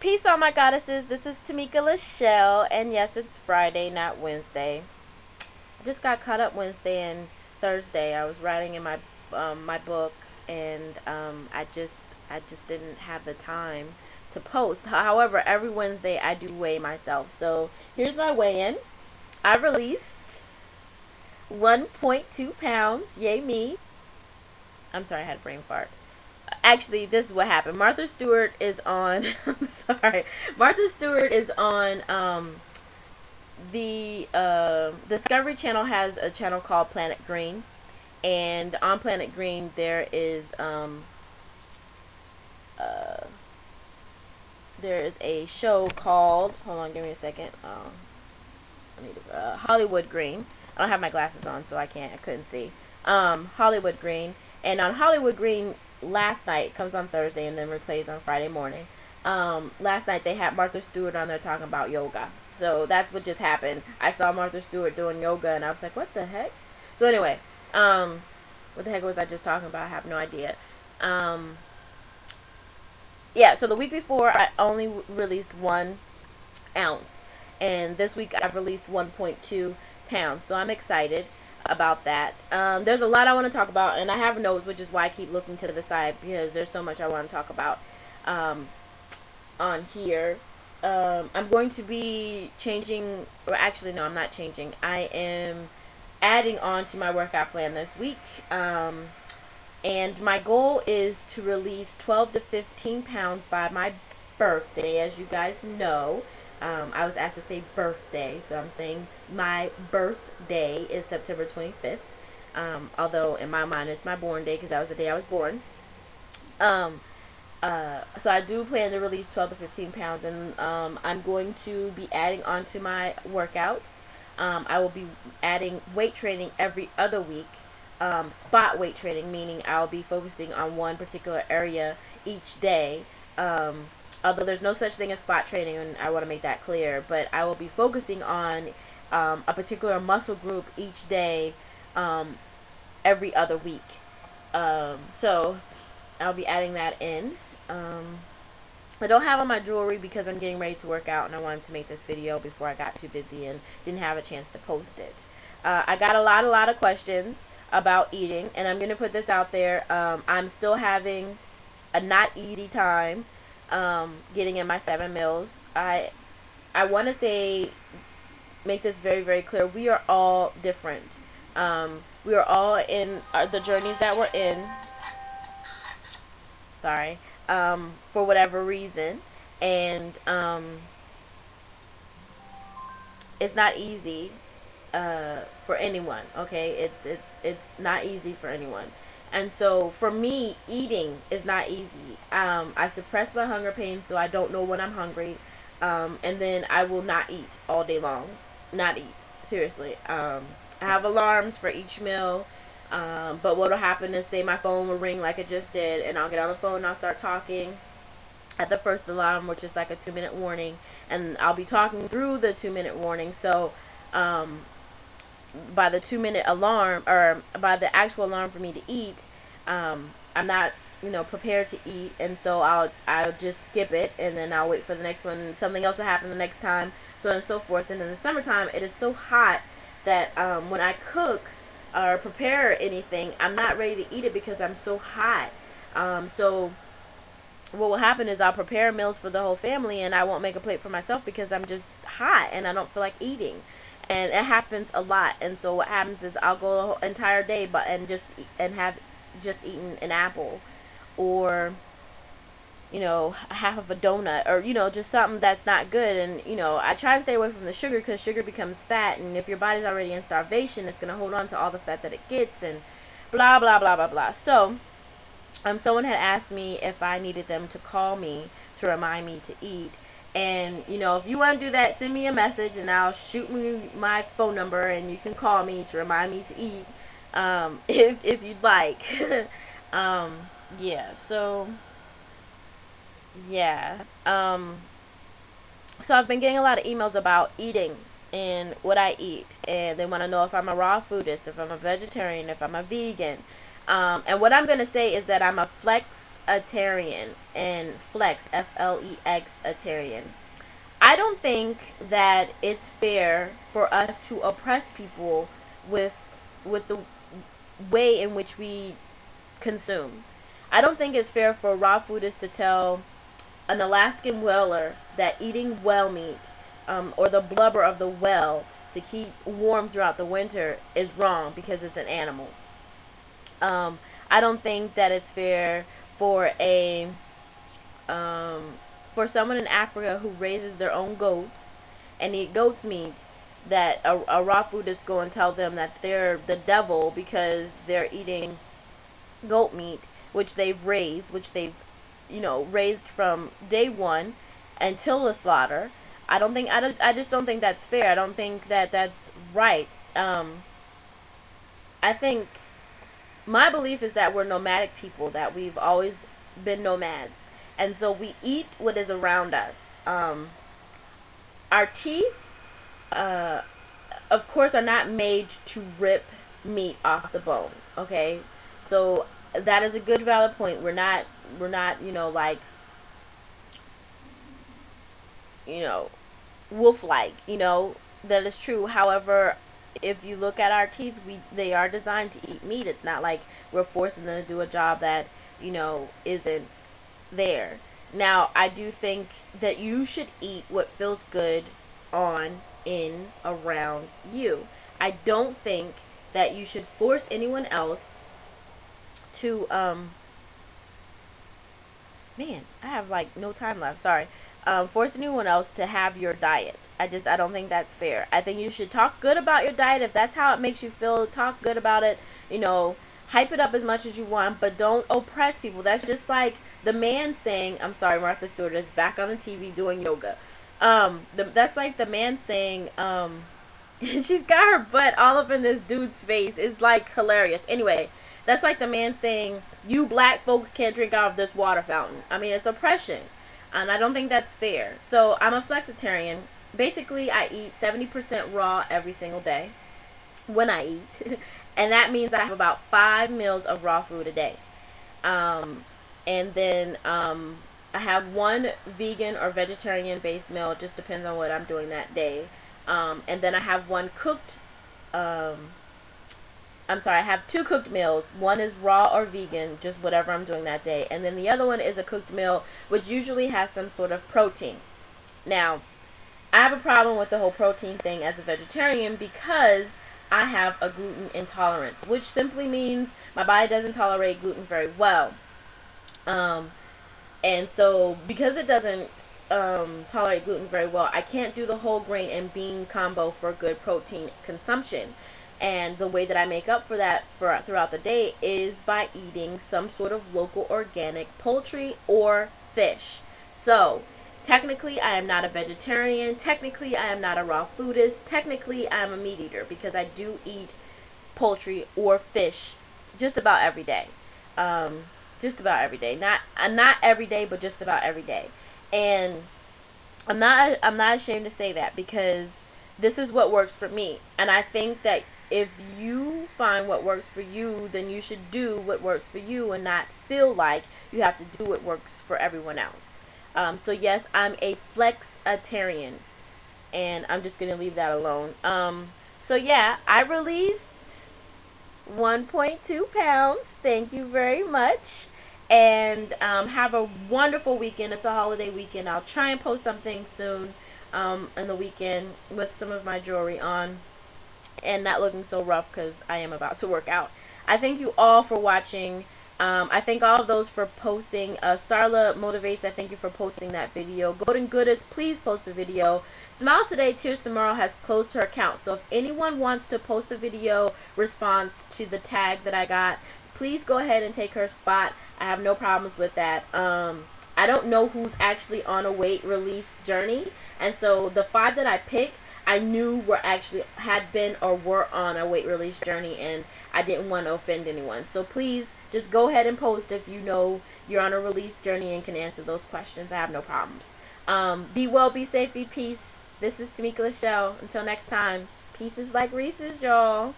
Peace, all my goddesses. This is Tamika Lachelle, and yes, it's Friday, not Wednesday. I just got caught up Wednesday and Thursday. I was writing in my book, and I just didn't have the time to post. However, every Wednesday I do weigh myself. So here's my weigh-in. I released 1.2 pounds. Yay me. I'm sorry, I had a brain fart. Actually, this is what happened. Martha Stewart is on I'm sorry. Martha Stewart is on the Discovery Channel has a channel called Planet Green, and on Planet Green there is a show called, hold on, give me a second. I need Hollywood Green. I don't have my glasses on, so I couldn't see. Hollywood Green, and on Hollywood Green last night, it comes on Thursday and then replays on Friday morning. Last night they had Martha Stewart on there talking about yoga. So that's what just happened. I saw Martha Stewart doing yoga and I was like, what the heck? So anyway, what the heck was I just talking about? I have no idea. Yeah, so the week before I only released 1 ounce. And this week I've released 1.2 pounds. So I'm excited about that. There's a lot I want to talk about, and I have notes, which is why I keep looking to the side, because there's so much I want to talk about on here. I'm going to be changing, or actually no, I'm not changing. I am adding on to my workout plan this week, and my goal is to release 12 to 15 pounds by my birthday, as you guys know. I was asked to say birthday, so I'm saying my birthday is September 25th. Although in my mind it's my born day because that was the day I was born. So I do plan to release 12 to 15 pounds, and I'm going to be adding on to my workouts. I will be adding weight training every other week. Spot weight training, meaning I'll be focusing on one particular area each day. Although there's no such thing as spot training, and I want to make that clear, but I will be focusing on a particular muscle group each day, every other week. So I'll be adding that in. I don't have on my jewelry because I'm getting ready to work out, and I wanted to make this video before I got too busy and didn't have a chance to post it. I got a lot of questions about eating, and I'm going to put this out there. I'm still having a not eating time. Getting in my 7 meals. I want to say, make this very clear, we are all different. We are all in the journeys that we're in, sorry, for whatever reason, and it's not easy for anyone, okay? It's not easy for anyone. And so, for me, eating is not easy. I suppress my hunger pains, so I don't know when I'm hungry. And then I will not eat all day long. Not eat. Seriously. I have alarms for each meal. But what will happen is, say my phone will ring like it just did, and I'll get on the phone and I'll start talking at the first alarm, which is like a 2-minute warning. And I'll be talking through the 2-minute warning. So, by the 2-minute alarm, or by the actual alarm for me to eat, I'm not, prepared to eat, and so I'll just skip it, and then I'll wait for the next one, and something else will happen the next time, so on and so forth. And in the summertime, it is so hot that when I cook or prepare anything, I'm not ready to eat it because I'm so hot. So what will happen is I'll prepare meals for the whole family, and I won't make a plate for myself because I'm just hot and I don't feel like eating. And it happens a lot. And so what happens is I'll go the whole entire day have just eaten an apple, or half of a donut, or just something that's not good. And I try and stay away from the sugar, because sugar becomes fat, and if your body's already in starvation, it's going to hold on to all the fat that it gets, and blah blah blah blah blah. So someone had asked me if I needed them to call me to remind me to eat. And, if you want to do that, send me a message, and I'll shoot me my phone number, and you can call me to remind me to eat, if you'd like. Yeah, so, yeah. So I've been getting a lot of emails about eating and what I eat, and they want to know if I'm a raw foodist, if I'm a vegetarian, if I'm a vegan. And what I'm going to say is that I'm a flex Flexitarian, and flex, F-L-E-X, Atarian. I don't think that it's fair for us to oppress people with the way in which we consume. I don't think it's fair for raw foodists to tell an Alaskan whaler that eating whale meat, or the blubber of the whale to keep warm throughout the winter is wrong because it's an animal. I don't think that it's fair for for someone in Africa who raises their own goats and eat goat's meat, that a raw foodist go and tell them that they're the devil because they're eating goat meat, which they've raised, raised from day one until the slaughter. I just don't think that's fair. I don't think that that's right. I think my belief is that we're nomadic people, that we've always been nomads, and so we eat what is around us. Our teeth, of course, are not made to rip meat off the bone. Okay, so that is a good valid point. We're not like wolf-like. That is true. However, if you look at our teeth, they are designed to eat meat. It's not like we're forcing them to do a job that isn't there. Now, I do think that you should eat what feels good on, in, around you. I don't think that you should force anyone else to man, I have like no time left. Sorry. Force anyone else to have your diet. I don't think that's fair. I think you should talk good about your diet. If that's how it makes you feel, talk good about it. Hype it up as much as you want, but don't oppress people. That's just like the man saying, I'm sorry, Martha Stewart is back on the TV doing yoga. That's like the man saying, she's got her butt all up in this dude's face. It's like hilarious. Anyway, that's like the man saying, you black folks can't drink out of this water fountain. I mean, it's oppression. And I don't think that's fair. So I'm a flexitarian. Basically, I eat 70% raw every single day when I eat. And that means I have about 5 meals of raw food a day. And then I have one vegan or vegetarian based meal. It just depends on what I'm doing that day. And then I have one cooked, I have 2 cooked meals. One is raw or vegan, just whatever I'm doing that day. And then the other one is a cooked meal, which usually has some sort of protein. Now, I have a problem with the whole protein thing as a vegetarian because I have a gluten intolerance, which simply means my body doesn't tolerate gluten very well. And so because it doesn't tolerate gluten very well, I can't do the whole grain and bean combo for good protein consumption. And the way that I make up for that throughout the day is by eating some sort of local organic poultry or fish. So technically I am not a vegetarian. Technically I am not a raw foodist. Technically I am a meat eater because I do eat poultry or fish just about every day. Just about every day. Not every day, but just about every day. And I'm not ashamed to say that because this is what works for me. And I think that if you find what works for you, then you should do what works for you and not feel like you have to do what works for everyone else. So yes, I'm a flexitarian, and I'm just going to leave that alone. So yeah, I released 1.2 pounds. Thank you very much. And have a wonderful weekend. It's a holiday weekend. I'll try and post something soon in the weekend with some of my jewelry on and not looking so rough because I am about to work out. I thank you all for watching. I thank all of those for posting. Starla Motivates, I thank you for posting that video. Golden Goodest, please post a video. Smile Today, Tears Tomorrow has closed her account. So if anyone wants to post a video response to the tag that I got, please go ahead and take her spot. I have no problems with that. I don't know who's actually on a weight release journey. And so the 5 that I picked, I knew had been or were on a weight release journey, and I didn't want to offend anyone. So please just go ahead and post if you know you're on a release journey and can answer those questions. I have no problems. Be well, be safe, be peace. This is Tamika Lachelle. Until next time, pieces like Reese's, y'all.